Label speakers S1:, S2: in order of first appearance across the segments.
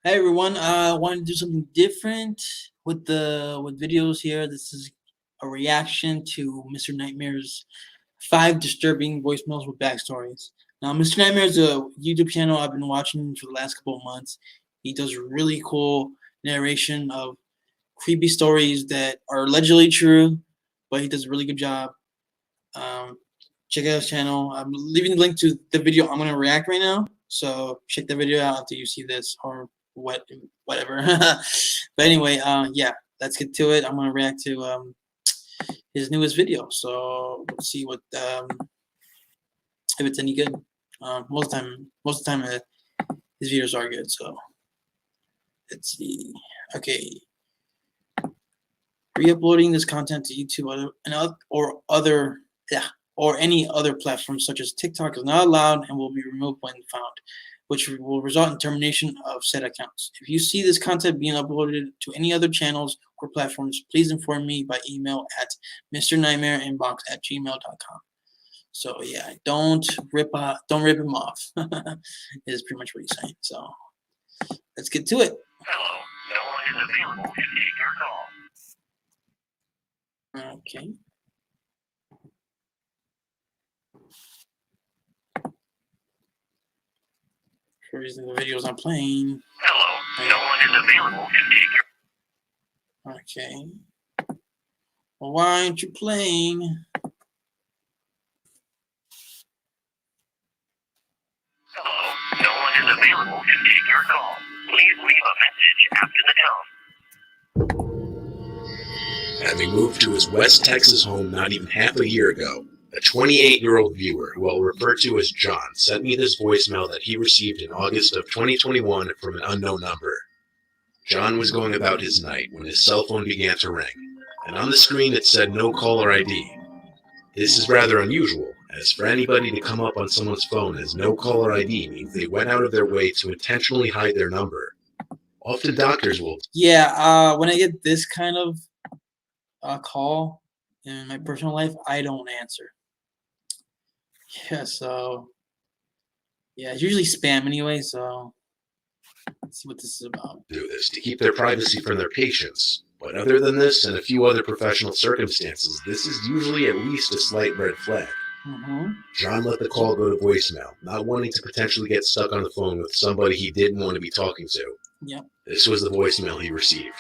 S1: Hey everyone, I want to do something different with videos here. This is a reaction to Mr. Nightmare's 5 disturbing voicemails with backstories. Now, Mr. Nightmare is a YouTube channel I've been watching for the last couple of months. He does really cool narration of creepy stories that are allegedly true, but he does a really good job. Um, check out his channel. I'm leaving the link to the video I'm gonna react right now. So check the video out after you see this or whatever. But anyway, yeah, let's get to it. I'm gonna react to his newest video. So let's see what if it's any good. Most of the time, his videos are good. So let's see. Okay, re-uploading this content to YouTube or any other platform such as TikTok is not allowed and will be removed when found, which will result in termination of said accounts. If you see this content being uploaded to any other channels or platforms, please inform me by email at mrnightmareinbox@gmail.com. So yeah, don't rip him off. Is pretty much what he's saying. So let's get to it.
S2: Hello, no one is available to take your call.
S1: Okay. For reason the video's not playing.
S2: Hello, no one is available to take your.
S1: Okay. Well, why aren't you playing?
S2: Hello, no one is available to take your call. Please leave a message after the tone.
S3: Having moved to his West Texas home not even half a year ago, a 28-year-old viewer, who I'll refer to as John, sent me this voicemail that he received in August of 2021 from an unknown number. John was going about his night when his cell phone began to ring, and on the screen it said no caller ID. This is rather unusual, as for anybody to come up on someone's phone as no caller ID means they went out of their way to intentionally hide their number. Often doctors will...
S1: Yeah, when I get this kind of call in my personal life, I don't answer. Yeah, so yeah, it's usually spam anyway, so let's see what this is about.
S3: Do this to keep their privacy from their patients. But other than this and a few other professional circumstances, this is usually at least a slight red flag. John let the call go to voicemail, not wanting to potentially get stuck on the phone with somebody he didn't want to be talking to.
S1: Yep.
S3: This was the voicemail he received.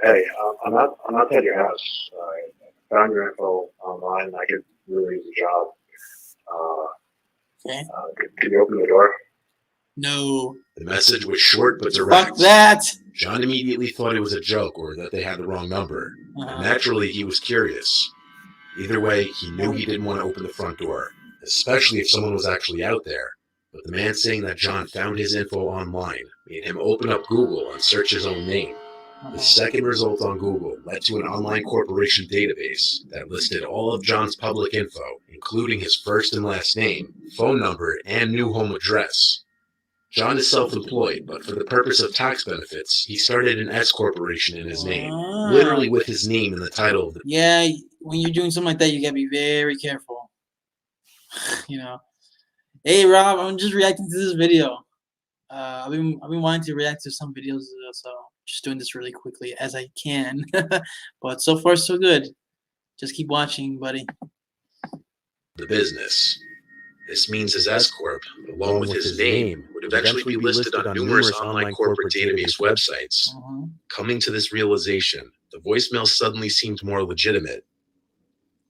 S4: Hey, I'm not at your house. I found your info online. I could really use a job.
S1: Okay.
S4: Can you open the door?
S1: No.
S3: The message was short but direct.
S1: Fuck that!
S3: John immediately thought it was a joke or that they had the wrong number. And naturally, he was curious. Either way, he knew he didn't want to open the front door, especially if someone was actually out there. But the man saying that John found his info online made him open up Google and search his own name. The second result on Google led to an online corporation database that listed all of John's public info, including his first and last name, phone number, and new home address. John is self-employed, but for the purpose of tax benefits, he started an S corporation in his name, literally with his name in the title of the...
S1: Yeah, when you're doing something like that, you gotta be very careful. You know. Hey Rob, I'm just reacting to this video. I've been wanting to react to some videos, so just doing this really quickly as I can. But so far so good. Just keep watching, buddy.
S3: The business. This means his S Corp, along with his name, would eventually be listed on numerous online corporate database websites. Coming to this realization, the voicemail suddenly seemed more legitimate.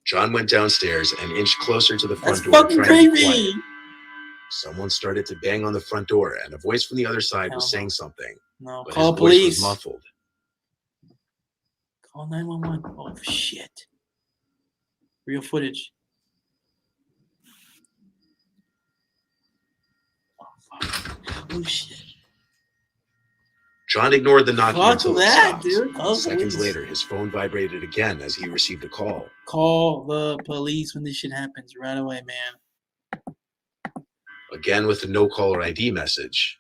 S3: John went downstairs and inched closer to the front door,
S1: fucking
S3: trying to be
S1: creepy.
S3: quiet. Someone started to bang on the front door, and a voice from the other side was saying something.
S1: No,
S3: but
S1: call
S3: his
S1: police.
S3: Voice was muffled.
S1: Call 911. Oh shit. Real footage. Oh shit.
S3: John ignored the knocking until it stopped.
S1: Dude.
S3: Seconds later, his phone vibrated again as he received a call.
S1: Call the police when this shit happens right away, man.
S3: Again with a no caller ID message.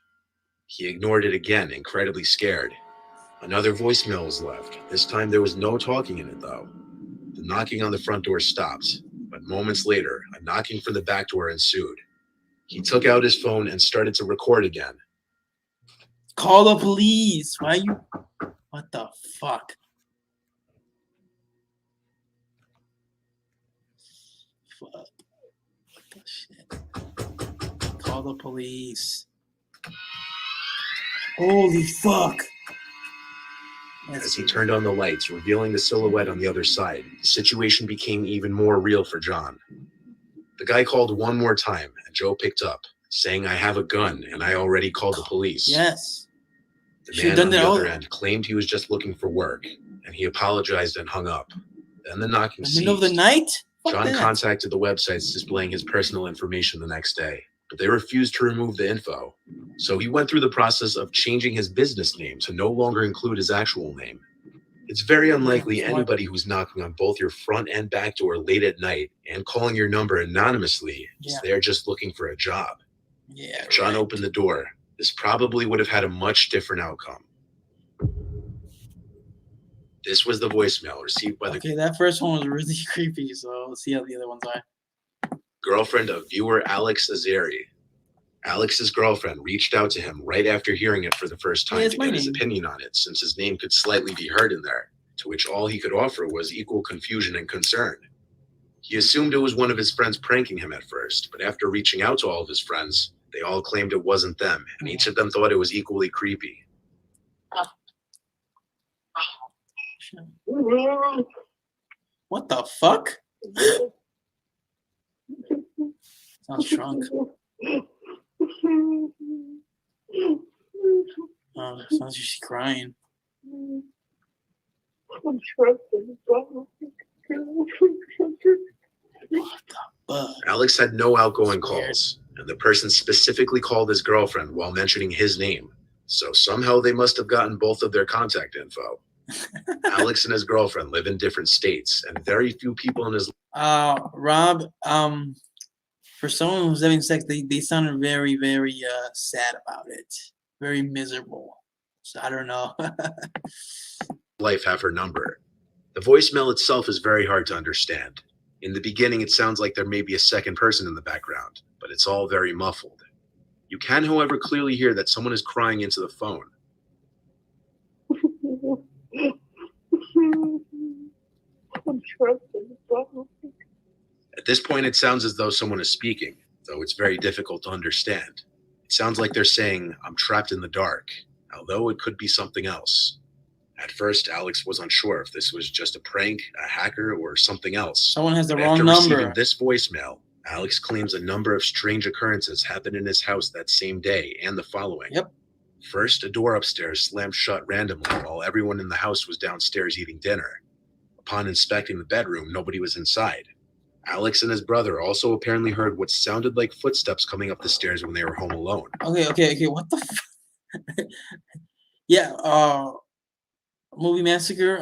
S3: He ignored it again, incredibly scared. Another voicemail was left. This time there was no talking in it, though. The knocking on the front door stopped, but moments later, a knocking from the back door ensued. He took out his phone and started to record again.
S1: Call the police. Why you? What the fuck? Fuck. What the shit? Call the police. Holy fuck.
S3: As he turned on the lights, revealing the silhouette on the other side, the situation became even more real for John. The guy called one more time, and Joe picked up, saying, "I have a gun, and I already called the police."
S1: Yes.
S3: The man on the other end claimed he was just looking for work, and he apologized and hung up. Then the knocking
S1: In the
S3: ceased.
S1: middle of the night?
S3: John contacted the websites displaying his personal information the next day, but they refused to remove the info. So he went through the process of changing his business name to no longer include his actual name. It's very unlikely anybody who's knocking on both your front and back door late at night and calling your number anonymously is there just looking for a job.
S1: Yeah.
S3: If John opened the door, this probably would have had a much different outcome. This was the voicemail received by the
S1: that first one was really creepy, so let's see how the other ones are.
S3: girlfriend of viewer Alex Azeri. Alex's girlfriend reached out to him right after hearing it for the first time to get his opinion on it, since his name could slightly be heard in there, to which all he could offer was equal confusion and concern. He assumed it was one of his friends pranking him at first, but after reaching out to all of his friends, they all claimed it wasn't them, and each of them thought it was equally creepy.
S1: What the fuck? Sounds drunk. Oh, sounds like she's crying. What the fuck?
S3: Alex had no outgoing calls, and the person specifically called his girlfriend while mentioning his name. So somehow they must have gotten both of their contact info. Alex and his girlfriend live in different states, and very few people in his
S1: Rob, for someone who's having sex, they sounded very, very sad about it. Very miserable. So I don't know.
S3: life have her number. The voicemail itself is very hard to understand. In the beginning, it sounds like there may be a second person in the background, but it's all very muffled. You can, however, clearly hear that someone is crying into the phone. At this point, it sounds as though someone is speaking, though it's very difficult to understand. It sounds like they're saying, "I'm trapped in the dark," although it could be something else. At first, Alex was unsure if this was just a prank, a hacker, or something else.
S1: Someone has the wrong
S3: After
S1: number.
S3: receiving this voicemail, Alex claims a number of strange occurrences happened in his house that same day and the following.
S1: Yep.
S3: First, a door upstairs slammed shut randomly while everyone in the house was downstairs eating dinner. Upon inspecting the bedroom, nobody was inside. Alex and his brother also apparently heard what sounded like footsteps coming up the stairs when they were home alone.
S1: Okay. What the f- Yeah, Movie Massacre,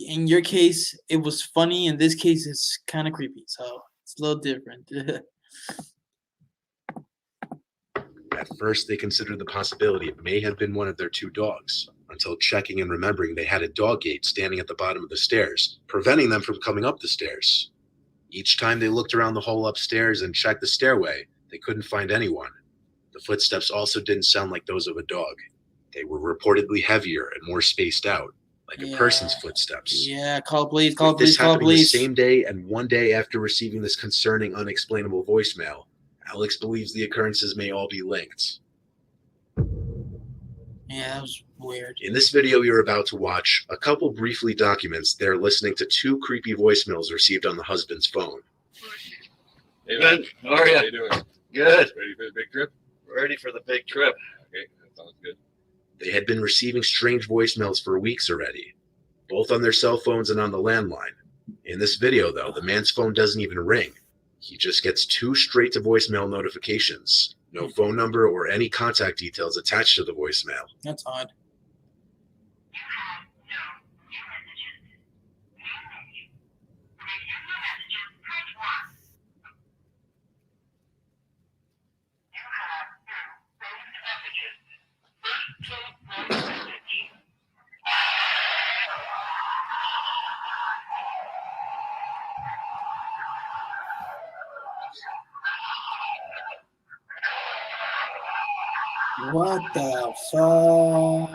S1: in your case, it was funny. In this case, it's kind of creepy. So it's a little different.
S3: At first, they considered the possibility it may have been one of their two dogs, until checking and remembering they had a dog gate standing at the bottom of the stairs, preventing them from coming up the stairs. Each time they looked around the hole upstairs and checked the stairway, they couldn't find anyone. The footsteps also didn't sound like those of a dog. They were reportedly heavier and more spaced out, like a person's footsteps.
S1: Yeah, call police,
S3: With
S1: call police,
S3: this
S1: call
S3: happening
S1: police.
S3: the same day and one day after receiving this concerning, unexplainable voicemail, Alex believes the occurrences may all be linked.
S1: Yeah, that was weird.
S3: In this video you're about to watch, a couple briefly documents they're listening to two creepy voicemails received on the husband's phone.
S5: Hey, man. How are you? How you doing? Good. Ready for the big trip?
S4: Ready for the big trip.
S5: Okay, that sounds good.
S3: They had been receiving strange voicemails for weeks already, both on their cell phones and on the landline. In this video, though, the man's phone doesn't even ring. He just gets two straight to voicemail notifications. No phone number or any contact details attached to the voicemail.
S1: That's odd. What the fuck?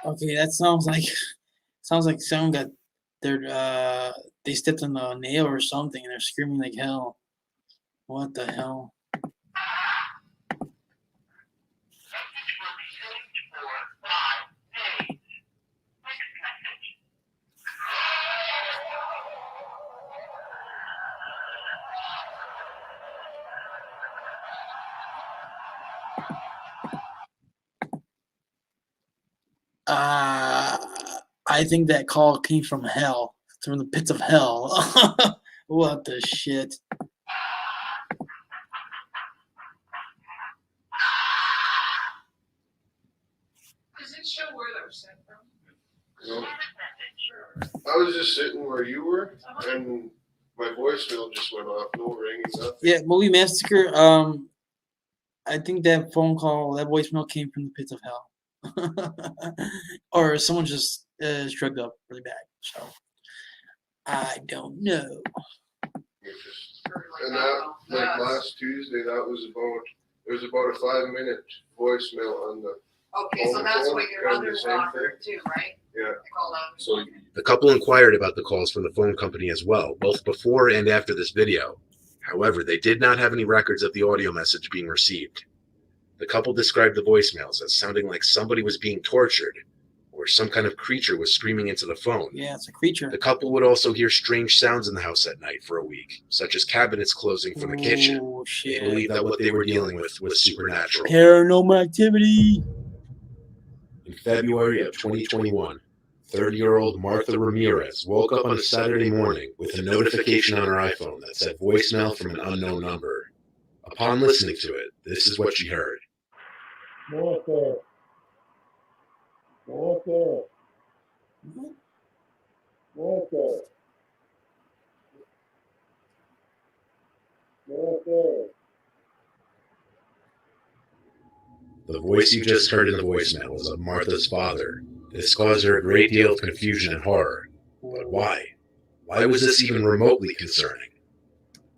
S1: Okay, that sounds like someone got their they stepped on a nail or something and they're screaming like hell. What the hell? Uh, I think that call came from hell, from the pits of hell. What the shit?
S6: Does it show where that was sent from?
S7: No. I was just sitting where you were, and my voicemail just went off. No ringing, nothing.
S1: Yeah, movie massacre. I think that phone call, that voicemail came from the pits of hell, or someone just shrugged up really bad. So I don't know.
S7: And that, like last Tuesday, it was about a 5-minute voicemail on the.
S6: Okay, so that's what your
S7: And
S6: other
S7: the same
S6: daughter too, right?
S7: Yeah.
S6: I called out.
S7: So
S3: The couple inquired about the calls from the phone company as well, both before and after this video. However, they did not have any records of the audio message being received. The couple described the voicemails as sounding like somebody was being tortured, or some kind of creature was screaming into the phone.
S1: Yeah, it's a creature.
S3: The couple would also hear strange sounds in the house at night for a week, such as cabinets closing from the kitchen.
S1: Oh
S3: They
S1: shit!
S3: believed that what they were dealing with was supernatural.
S1: Paranormal activity.
S3: In February of 2021, 30-year-old Martha Ramirez woke up on a Saturday morning with a notification on her iPhone that said voicemail from an unknown number. Upon listening to it, this is what she heard.
S8: Martha. Martha. Martha. Martha.
S3: The voice you just heard in the voicemail was of Martha's father. This caused her a great deal of confusion and horror. But why? Why was this even remotely concerning?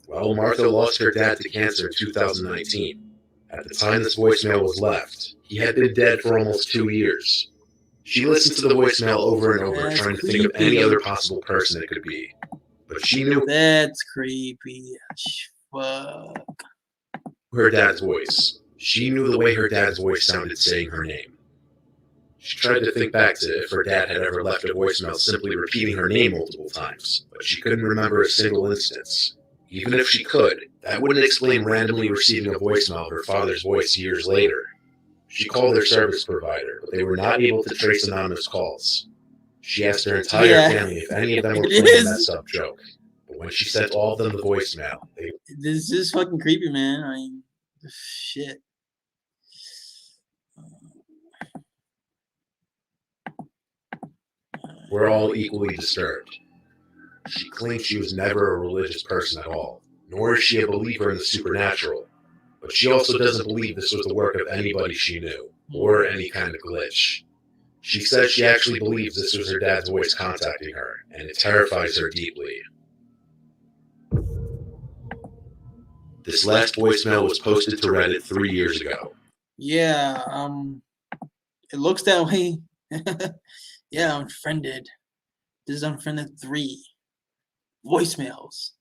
S3: Well, Martha lost her dad to cancer in 2019. At the time this voicemail was left, he had been dead for almost 2 years. She listened to the voicemail over and over,
S1: That's
S3: trying to think of any
S1: creepy.
S3: other possible person it could be. But she knew
S1: That's creepy as fuck.
S3: her dad's voice. She knew the way her dad's voice sounded saying her name. She tried to think back to if her dad had ever left a voicemail simply repeating her name multiple times, but she couldn't remember a single instance. Even if she could, that wouldn't explain randomly receiving a voicemail of her father's voice years later. She called their service provider, but they were not able to trace anonymous calls. She asked her entire family if any of them were
S1: It
S3: playing a
S1: is.
S3: messed up joke. But when she sent all of them the voicemail, they
S1: This is fucking creepy, man. I mean, shit.
S3: were all equally disturbed. She claimed she was never a religious person at all, nor is she a believer in the supernatural. But she also doesn't believe this was the work of anybody she knew, or any kind of glitch. She says she actually believes this was her dad's voice contacting her, and it terrifies her deeply. This last voicemail was posted to Reddit 3 years ago.
S1: Yeah, it looks that way. Yeah, unfriended. This is unfriended 3. Voicemails.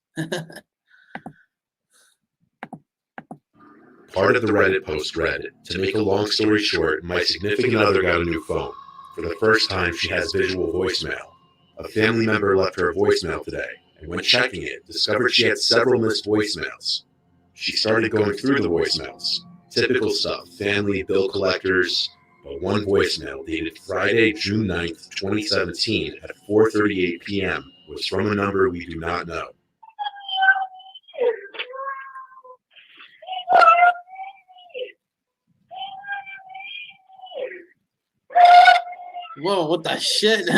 S3: Part of the Reddit post read, "To make a long story short, my significant other got a new phone. For the first time, she has visual voicemail. A family member left her a voicemail today, and when checking it, discovered she had several missed voicemails. She started going through the voicemails. Typical stuff, family, bill collectors, but one voicemail dated Friday, June 9th, 2017 at 4:38 p.m. was from a number we do not know.
S1: Whoa, what the shit?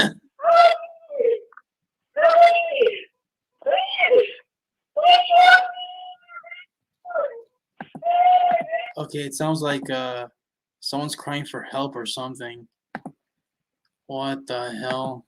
S1: Okay, it sounds like someone's crying for help or something. What the hell?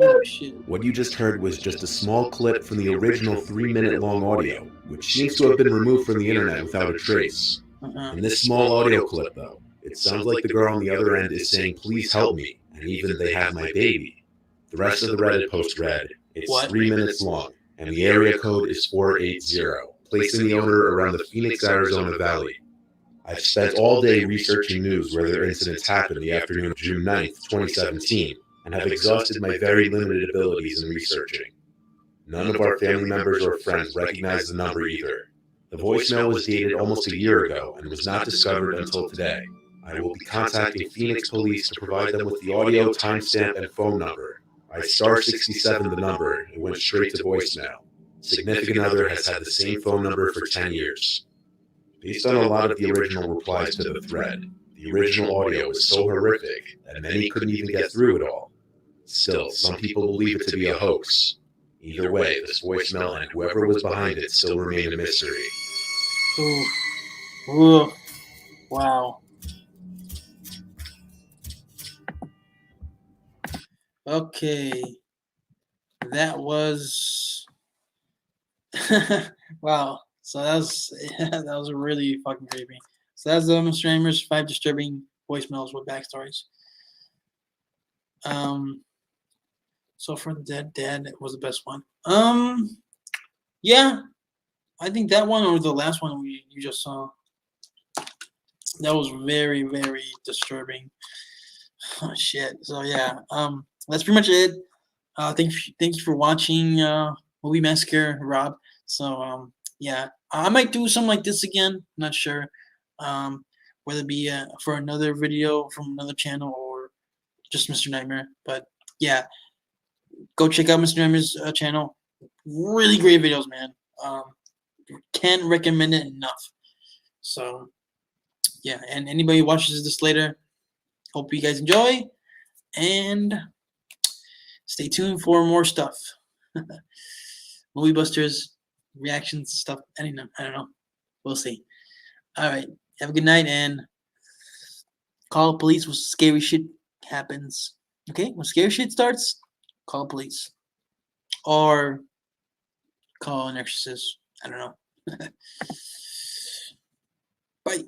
S1: Oh shit.
S3: What you just heard was just a small clip from the original 3-minute long audio, which seems to have been removed from the internet without a trace. In this small audio clip, though, it sounds like the girl on the other end is saying, "Please help me," and even, "They have my baby." The rest of the Reddit post read, "It's
S1: What?
S3: 3 minutes long, and the area code is 480, placing the owner around the Phoenix, Arizona Valley. I've spent all day researching news where their incidents happened the afternoon of June 9th, 2017, and have exhausted my very limited abilities in researching. None of our family members or friends recognize the number either. The voicemail was dated almost a year ago and was not discovered until today. I will be contacting Phoenix police to provide them with the audio timestamp and phone number. I star 67 the number. It went straight to voicemail. Significant other has had the same phone number for 10 years. Based on a lot of the original replies to the thread, the original audio is so horrific that many couldn't even get through it all. Still, some people believe it to be a hoax. Either way, this voicemail and whoever was behind it still remain a mystery.
S1: Ooh. Ooh. Wow. Okay. That was wow. So that was that was really fucking creepy. So that's Mr. Amber's 5 disturbing voicemails with backstories. So for the dead dad was the best one. Yeah, I think that one or the last one you just saw. That was very very disturbing. Oh, shit. So yeah, that's pretty much it. Thank you for watching Movie Massacre, Rob. So yeah, I might do something like this again. Not sure, whether it be for another video from another channel or just Mr. Nightmare. But yeah, go check out Mr. Nightmare's channel. Really great videos, man. Can't recommend it enough. So yeah, and anybody who watches this later, hope you guys enjoy and stay tuned for more stuff. Movie busters, reactions, stuff. I don't know. We'll see. All right. Have a good night and call police when scary shit happens. Okay? When scary shit starts, call police. Or call an exorcist. I don't know. Bye.